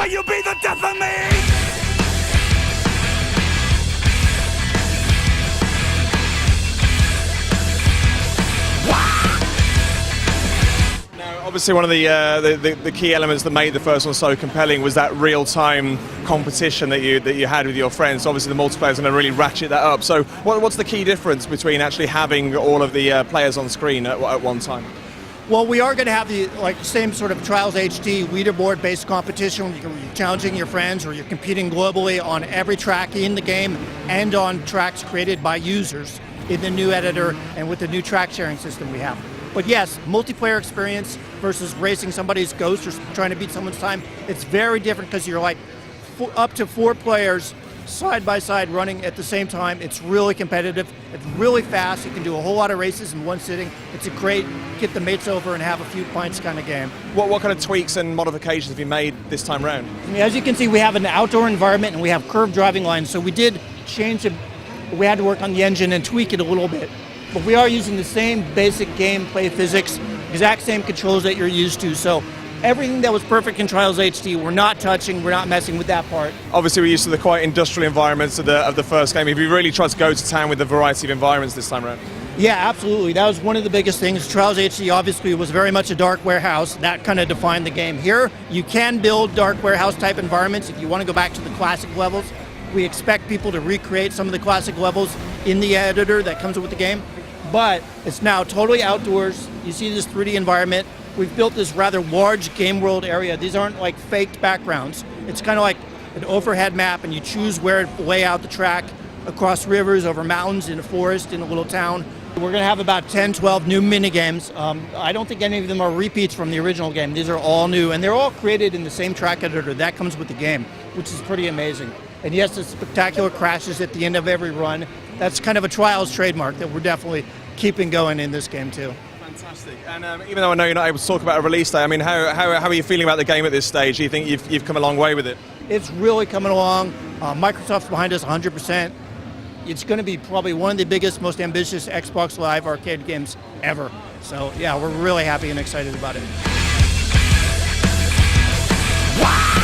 you be the death of me? Obviously, one of the key elements that made the first one so compelling was that real-time competition that you had with your friends. Obviously, the multiplayer is going to really ratchet that up. So, what's the key difference between actually having all of the players on screen at one time? Well, we are going to have the same sort of Trials HD leaderboard-based competition. You're challenging your friends, or you're competing globally on every track in the game and on tracks created by users in the new editor and with the new track sharing system we have. But yes, multiplayer experience versus racing somebody's ghost or trying to beat someone's time, it's very different because you're like up to 4 players side by side running at the same time. It's really competitive. It's really fast. You can do a whole lot of races in one sitting. It's a great get the mates over and have a few pints kind of game. What kind of tweaks and modifications have you made this time around? As you can see, we have an outdoor environment and we have curved driving lines. So we did change it. We had to work on the engine and tweak it a little bit. But we are using the same basic gameplay physics, exact same controls that you're used to. So everything that was perfect in Trials HD, we're not touching, we're not messing with that part. Obviously, we're used to the quite industrial environments of the first game. Have you really tried to go to town with the variety of environments this time around? Yeah, absolutely. That was one of the biggest things. Trials HD obviously was very much a dark warehouse. That kind of defined the game. Here, you can build dark warehouse type environments if you want to go back to the classic levels. We expect people to recreate some of the classic levels in the editor that comes with the game. But it's now totally outdoors. You see this 3D environment. We've built this rather large game world area. These aren't like faked backgrounds. It's kind of like an overhead map, and you choose where to lay out the track across rivers, over mountains, in a forest, in a little town. We're going to have about 10, 12 new mini games. I don't think any of them are repeats from the original game. These are all new, and they're all created in the same track editor that comes with the game, which is pretty amazing. And yes, the spectacular crashes at the end of every run. That's kind of a Trials trademark that we're definitely keeping going in this game too. Fantastic. And even though I know you're not able to talk about a release day, I mean, how are you feeling about the game at this stage? Do you think you've come a long way with it? It's really coming along. Microsoft's behind us 100%. It's going to be probably one of the biggest, most ambitious Xbox Live arcade games ever. So yeah, we're really happy and excited about it. Wow!